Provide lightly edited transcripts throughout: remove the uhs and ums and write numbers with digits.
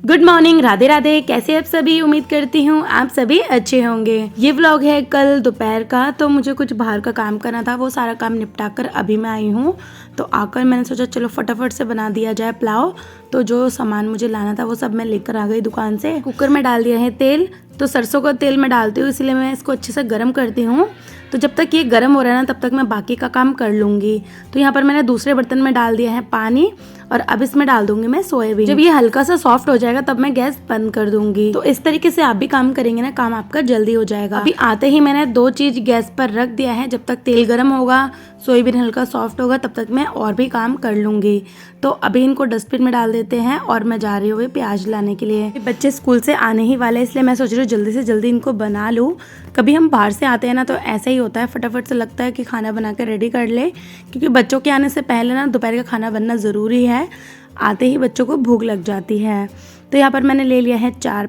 Good morning, Radhe Radhe. कैसे आप सभी? उम्मीद करती हूँ आप सभी अच्छे होंगे। ये व्लॉग है कल दोपहर का। तो मुझे कुछ बाहर का काम करना था, वो सारा काम निपटा कर अभी मैं आई हूँ। तो आकर मैंने सोचा चलो फटाफट से बना दिया जाए पुलाव। तो जो सामान मुझे लाना था वो सब मैं लेकर आ गई दुकान से। कुकर में डाल दिया है तेल। तो सरसों का तेल मैं डालती हूँ, इसलिए मैं इसको अच्छे से गर्म करती हूँ। तो जब तक ये गर्म हो रहा है ना, तब तक मैं बाकी का काम कर लूँगी। तो यहाँ पर मैंने दूसरे बर्तन में डाल दिया है पानी, और अब इसमें डाल दूंगी मैं सोयाबीन। जब ये हल्का सा सॉफ्ट हो जाएगा तब मैं गैस बंद कर दूंगी। तो इस तरीके से आप भी काम करेंगे ना, काम आपका जल्दी हो जाएगा। अभी आते ही मैंने 2 चीज गैस पर रख दिया है। जब तक तेल गर्म होगा, सोयाबीन हल्का सॉफ्ट होगा, तब तक मैं और भी काम कर लूंगी। तो अभी इनको डस्टबिन में डाल देते हैं और मैं जा रही हूँ प्याज लाने के लिए। बच्चे स्कूल से आने ही वाले, इसलिए मैं सोच रही हूँ जल्दी से जल्दी इनको बना लूँ। कभी हम बाहर से आते हैं ना, तो ऐसा ही होता है, फटाफट से लगता है कि खाना बना कर रेडी कर ले, क्योंकि बच्चों के आने से पहले ना दोपहर का खाना बनना ज़रूरी है। आते ही बच्चों को भूख लग जाती है। तो यहाँ पर मैंने ले लिया है 4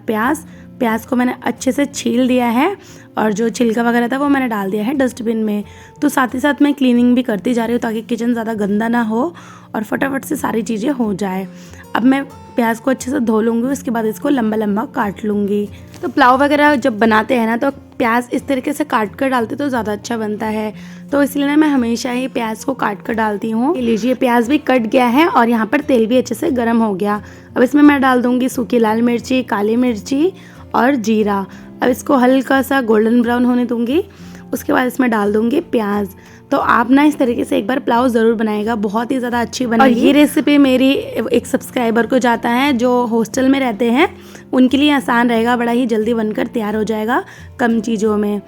प्याज को मैंने अच्छे से छील दिया है, और जो छिलका वगैरह था वो मैंने डाल दिया है डस्टबिन में। तो साथ ही साथ मैं क्लीनिंग भी करती जा रही हूँ, ताकि किचन ज़्यादा गंदा ना हो और फटाफट से सारी चीज़ें हो जाए। अब मैं प्याज को अच्छे से धो लूँगी, उसके बाद इसको लंबा लंबा काट लूँगी। तो पुलाव वगैरह जब बनाते हैं ना, तो प्याज इस तरीके से काट कर डालते तो ज़्यादा अच्छा बनता है। तो इसलिए ना मैं हमेशा ही प्याज को काट कर डालती हूँ। लीजिए, प्याज भी कट गया है और यहाँ पर तेल भी अच्छे से गर्म हो गया। अब इसमें मैं डाल दूँगी सूखी लाल मिर्ची, काली मिर्ची और जीरा। अब इसको हल्का सा गोल्डन ब्राउन होने दूँगी। उसके बाद इसमें डाल दूँगी प्याज। तो आप ना इस तरीके से एक बार पुलाव ज़रूर बनाएगा, बहुत ही ज़्यादा अच्छी बनेगी। और ये रेसिपी मेरी एक सब्सक्राइबर को जाता है जो हॉस्टल में रहते हैं, उनके लिए आसान रहेगा, बड़ा ही जल्दी बनकर तैयार हो जाएगा कम चीज़ों में।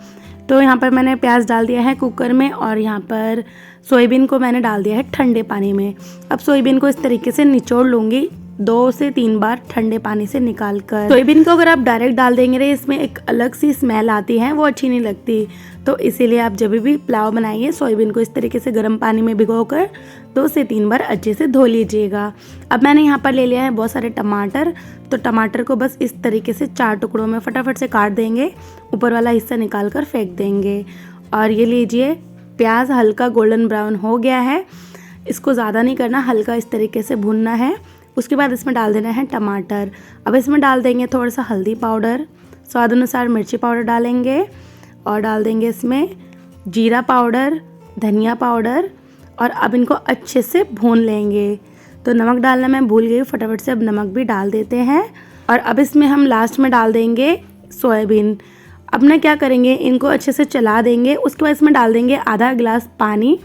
तो यहाँ पर मैंने प्याज डाल दिया है कुकर में, और यहाँ पर सोयाबीन को मैंने डाल दिया है ठंडे पानी में। अब सोयाबीन को इस तरीके से निचोड़ लूँगी 2 से 3 बार ठंडे पानी से निकाल कर। सोयाबीन को अगर आप डायरेक्ट डाल देंगे ना, इसमें एक अलग सी स्मेल आती है, वो अच्छी नहीं लगती। तो इसीलिए आप जब भी पुलाव बनाइए, सोयाबीन को इस तरीके से गर्म पानी में भिगोकर 2 से 3 बार अच्छे से धो लीजिएगा। अब मैंने यहाँ पर ले लिया है बहुत सारे टमाटर। तो टमाटर को बस इस तरीके से 4 टुकड़ों में फटाफट से काट देंगे, ऊपर वाला हिस्सा निकाल कर फेंक देंगे। और ये लीजिए, प्याज हल्का गोल्डन ब्राउन हो गया है। इसको ज़्यादा नहीं करना, हल्का इस तरीके से भूनना है। उसके बाद इसमें डाल देना है टमाटर। अब इसमें डाल देंगे थोड़ा सा हल्दी पाउडर, स्वाद अनुसार मिर्ची पाउडर डालेंगे, और डाल देंगे इसमें जीरा पाउडर, धनिया पाउडर, और अब इनको अच्छे से भून लेंगे। तो नमक डालना मैं भूल गई, फटाफट से अब नमक भी डाल देते हैं। और अब इसमें हम लास्ट में डाल देंगे सोयाबीन। अब ना क्या करेंगे, इनको अच्छे से चला देंगे। उसके बाद इसमें डाल देंगे आधा गिलास पानी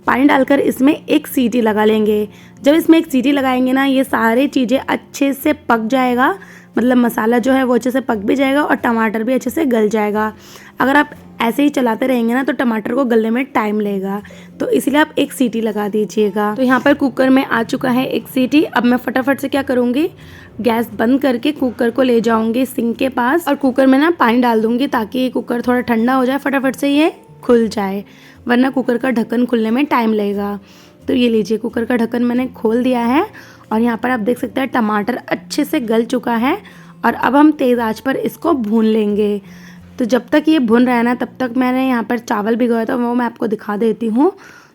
डालकर इसमें 1 सीटी लगा लेंगे। जब इसमें 1 सीटी लगाएंगे ना, ये सारी चीज़ें अच्छे से पक जाएगा, मतलब मसाला जो है वो अच्छे से पक भी जाएगा और टमाटर भी अच्छे से गल जाएगा। अगर आप ऐसे ही चलाते रहेंगे ना, तो टमाटर को गलने में टाइम लगेगा। तो इसलिए आप 1 सीटी लगा दीजिएगा। तो यहाँ पर कुकर में आ चुका है 1 सीटी। अब मैं फटाफट से क्या करूँगी, गैस बंद करके कुकर को ले जाऊँगी सिंक के पास, और कुकर में ना पानी डाल दूँगी, ताकि कुकर थोड़ा ठंडा हो जाए, फटाफट से ये खुल जाए, वरना कुकर का ढक्कन खुलने में टाइम लगेगा। तो ये लीजिए, कुकर का ढक्कन मैंने खोल दिया है, और यहाँ पर आप देख सकते हैं टमाटर अच्छे से गल चुका है। और अब हम तेज़ आंच पर इसको भून लेंगे। तो जब तक ये भुन रहा है ना, तब तक मैंने यहाँ पर चावल भिगोया था, वो मैं आपको दिखा देती हूँ।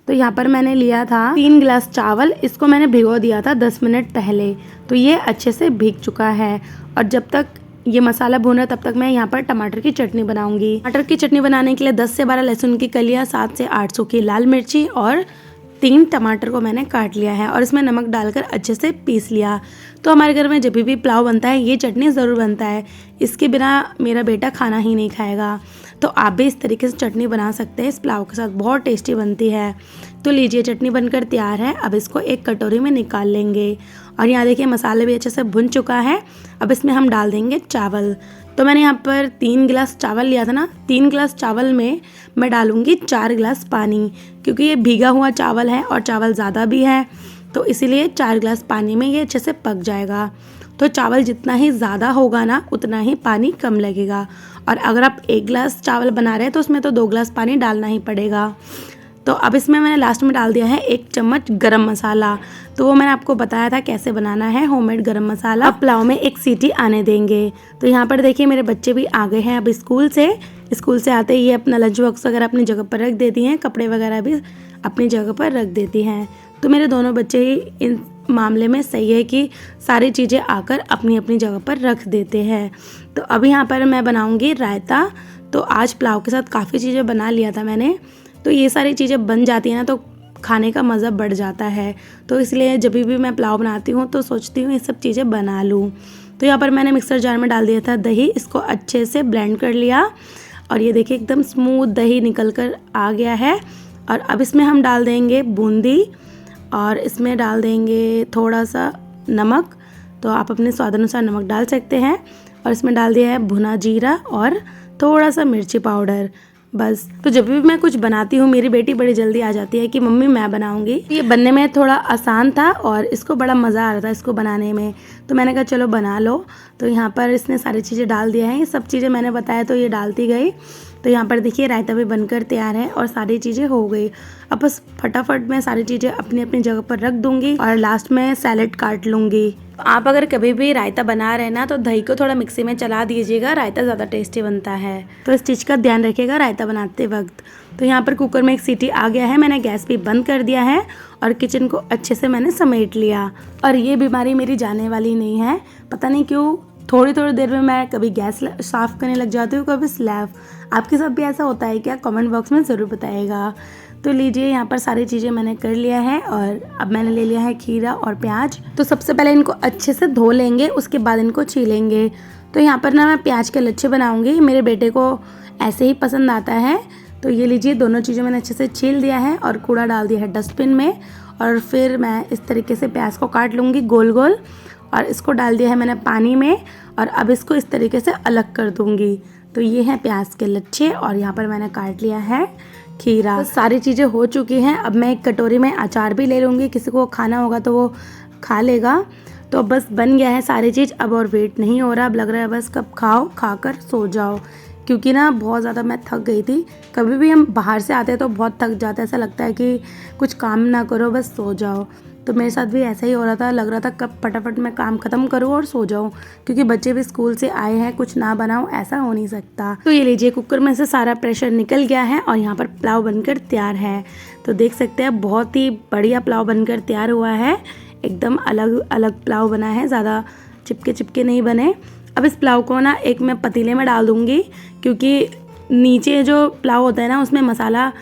तो यहाँ पर मैंने लिया था 3 गिलास चावल, इसको मैंने भिगो दिया था 10 मिनट पहले। तो ये अच्छे से भीग चुका है। और जब तक ये मसाला भून रहा है, तब तक मैं यहाँ पर टमाटर की चटनी बनाऊंगी। टमाटर की चटनी बनाने के लिए 10 से 12 लहसुन की कलियाँ, 7 से 8 सूखी लाल मिर्ची और 3 टमाटर को मैंने काट लिया है, और इसमें नमक डालकर अच्छे से पीस लिया। तो हमारे घर में जब भी पुलाव बनता है, ये चटनी ज़रूर बनता है। इसके बिना मेरा बेटा खाना ही नहीं खाएगा। तो आप भी इस तरीके से चटनी बना सकते हैं, इस पुलाव के साथ बहुत टेस्टी बनती है। तो लीजिए, चटनी बनकर तैयार है। अब इसको एक कटोरी में निकाल लेंगे। और यहाँ देखिए, मसाले भी अच्छे से भुन चुका है। अब इसमें हम डाल देंगे चावल। तो मैंने यहाँ पर 3 गिलास चावल लिया था ना, 3 गिलास चावल में मैं डालूँगी 4 गिलास पानी, क्योंकि ये भीगा हुआ चावल है और चावल ज़्यादा भी है, तो इसीलिए 4 गिलास पानी में ये अच्छे से पक जाएगा। तो चावल जितना ही ज़्यादा होगा ना, उतना ही पानी कम लगेगा। और अगर आप 1 गिलास चावल बना रहे हैं, तो उसमें तो 2 गिलास पानी डालना ही पड़ेगा। तो अब इसमें मैंने लास्ट में डाल दिया है 1 चम्मच गरम मसाला। तो वो मैंने आपको बताया था कैसे बनाना है, होममेड गरम मसाला। अब पुलाव में 1 सीटी आने देंगे। तो यहाँ पर देखिए, मेरे बच्चे भी आ गए हैं अब स्कूल से आते ही ये अपना लंच बॉक्स वगैरह अपनी जगह पर रख देती हैं, कपड़े वगैरह भी अपनी जगह पर रख देती हैं। तो मेरे दोनों बच्चे ही इन मामले में सही है कि सारी चीज़ें आकर अपनी अपनी जगह पर रख देते हैं। तो अभी यहाँ पर मैं बनाऊँगी रायता। तो आज पुलाव के साथ काफ़ी चीज़ें बना लिया था मैंने, तो ये सारी चीज़ें बन जाती हैं ना तो खाने का मज़ा बढ़ जाता है। तो इसलिए जब भी मैं पुलाव बनाती हूँ तो सोचती हूँ ये सब चीज़ें बना लूँ। तो यहाँ पर मैंने मिक्सर जार में डाल दिया था दही, इसको अच्छे से ब्लेंड कर लिया और ये देखिए एकदम स्मूथ दही निकल कर आ गया है। और अब इसमें हम डाल देंगे बूंदी और इसमें डाल देंगे थोड़ा सा नमक, तो आप अपने स्वाद अनुसार नमक डाल सकते हैं। और इसमें डाल दिया है भुना जीरा और थोड़ा सा मिर्ची पाउडर, बस। तो जब भी मैं कुछ बनाती हूँ मेरी बेटी बड़ी जल्दी आ जाती है कि मम्मी मैं बनाऊँगी। ये बनने में थोड़ा आसान था और इसको बड़ा मज़ा आ रहा था इसको बनाने में, तो मैंने कहा चलो बना लो। तो यहाँ पर इसने सारी चीज़ें डाल दिया है, ये सब चीज़ें मैंने बताया तो ये डालती गई। तो यहाँ पर देखिए रायता भी बनकर तैयार है और सारी चीज़ें हो गई। अब बस फटाफट मैं सारी चीज़ें अपनी अपनी जगह पर रख दूँगी और लास्ट में सैलेड काट लूँगी। आप अगर कभी भी रायता बना रहे ना तो दही को थोड़ा मिक्सी में चला दीजिएगा, रायता ज़्यादा टेस्टी बनता है। तो इस चीज़ का ध्यान रखिएगा रायता बनाते वक्त। तो यहाँ पर कुकर में एक सीटी आ गया है, मैंने गैस भी बंद कर दिया है और किचन को अच्छे से मैंने समेट लिया। और ये बीमारी मेरी जाने वाली नहीं है, पता नहीं क्यों थोड़ी थोड़ी देर में मैं कभी गैस साफ़ करने लग जाती हूँ, कभी स्लैब। आपके साथ भी ऐसा होता है क्या? कमेंट बॉक्स में ज़रूर बताइएगा। तो लीजिए यहाँ पर सारी चीज़ें मैंने कर लिया है और अब मैंने ले लिया है खीरा और प्याज। तो सबसे पहले इनको अच्छे से धो लेंगे, उसके बाद इनको छीलेंगे। तो यहाँ पर ना मैं प्याज के लच्छे बनाऊँगी, मेरे बेटे को ऐसे ही पसंद आता है। तो ये लीजिए दोनों चीज़ें मैंने अच्छे से छील दिया है और कूड़ा डाल दिया है डस्टबिन में। और फिर मैं इस तरीके से प्याज को काट लूँगी गोल गोल और इसको डाल दिया है मैंने पानी में और अब इसको इस तरीके से अलग कर दूँगी। तो ये हैं प्याज के लच्छे और यहाँ पर मैंने काट लिया है खीरा। तो सारी चीज़ें हो चुकी हैं, अब मैं एक कटोरी में अचार भी ले लूँगी, किसी को खाना होगा तो वो खा लेगा। तो बस बन गया है सारी चीज़, अब और वेट नहीं हो रहा, अब लग रहा है बस कब खाओ, खाकर सो जाओ। क्योंकि ना बहुत ज़्यादा मैं थक गई थी। कभी भी हम बाहर से आते हैं तो बहुत थक जाते हैं, ऐसा लगता है कि कुछ काम ना करो बस सो जाओ। तो मेरे साथ भी ऐसा ही हो रहा था, लग रहा था कब फटाफट मैं काम ख़त्म करूँ और सो जाऊँ, क्योंकि बच्चे भी स्कूल से आए हैं, कुछ ना बनाऊँ ऐसा हो नहीं सकता। तो ये लीजिए कुकर में से सारा प्रेशर निकल गया है और यहाँ पर पुलाव बनकर तैयार है। तो देख सकते हैं बहुत ही बढ़िया पुलाव बनकर तैयार हुआ है, एकदम अलग अलग पुलाव बना है, ज़्यादा चिपके चिपके नहीं बने। अब इस पुलाव को ना एक मैं पतीले में डाल दूँगी, क्योंकि नीचे जो पुलाव होता है ना उसमें मसाला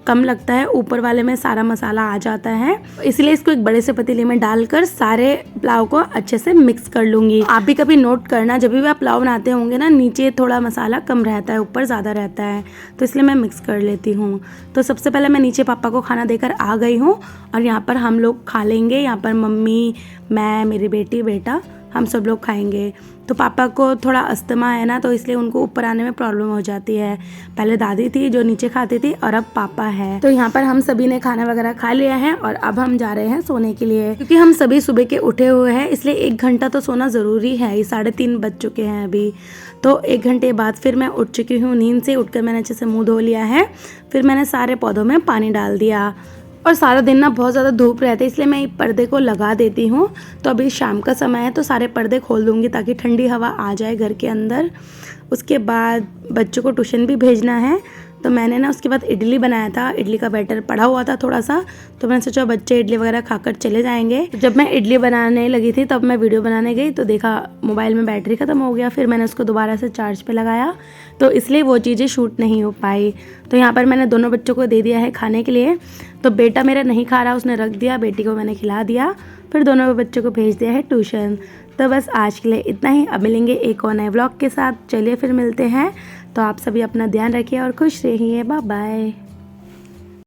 कम लगता है, ऊपर वाले में सारा मसाला आ जाता है, इसलिए इसको एक बड़े से पतीले में डालकर सारे पुलाव को अच्छे से मिक्स कर लूँगी। आप भी कभी नोट करना, जब भी आप पुलाव बनाते होंगे ना नीचे थोड़ा मसाला कम रहता है, ऊपर ज़्यादा रहता है, तो इसलिए मैं मिक्स कर लेती हूँ। तो सबसे पहले मैं नीचे पापा को खाना देकर आ गई हूँ और यहाँ पर हम लोग खा लेंगे। यहाँ पर मम्मी, मैं, मेरी बेटी, बेटा, हम सब लोग खाएंगे। तो पापा को थोड़ा अस्थमा है ना, तो इसलिए उनको ऊपर आने में प्रॉब्लम हो जाती है। पहले दादी थी जो नीचे खाती थी और अब पापा है। तो यहाँ पर हम सभी ने खाना वगैरह खा लिया है और अब हम जा रहे हैं सोने के लिए, क्योंकि हम सभी सुबह के उठे हुए हैं, इसलिए 1 घंटा तो सोना ज़रूरी है। ये 3:30 बज चुके हैं अभी। तो 1 घंटे बाद फिर मैं उठ चुकी हूँ नींद से। उठकर मैंने अच्छे से मुँह धो लिया है, फिर मैंने सारे पौधों में पानी डाल दिया। और सारा दिन ना बहुत ज़्यादा धूप रहती है, इसलिए मैं पर्दे को लगा देती हूँ। तो अभी शाम का समय है तो सारे पर्दे खोल दूँगी ताकि ठंडी हवा आ जाए घर के अंदर। उसके बाद बच्चों को ट्यूशन भी भेजना है, तो मैंने ना उसके बाद इडली बनाया था, इडली का बैटर पड़ा हुआ था थोड़ा सा, तो मैंने सोचा बच्चे इडली वगैरह खाकर चले जाएंगे। जब मैं इडली बनाने लगी थी तब मैं वीडियो बनाने गई तो देखा मोबाइल में बैटरी ख़त्म हो गया, फिर मैंने उसको दोबारा से चार्ज पे लगाया, तो इसलिए वो चीज़ें शूट नहीं हो पाई। तो यहाँ पर मैंने दोनों बच्चों को दे दिया है खाने के लिए। तो बेटा मेरा नहीं खा रहा, उसने रख दिया, बेटी को मैंने खिला दिया, फिर दोनों बच्चों को भेज दिया है ट्यूशन। तो बस आज के लिए इतना ही, अब मिलेंगे एक और नए व्लॉग के साथ। चलिए फिर मिलते हैं। तो आप सभी अपना ध्यान रखिए और खुश रहिए। Bye bye.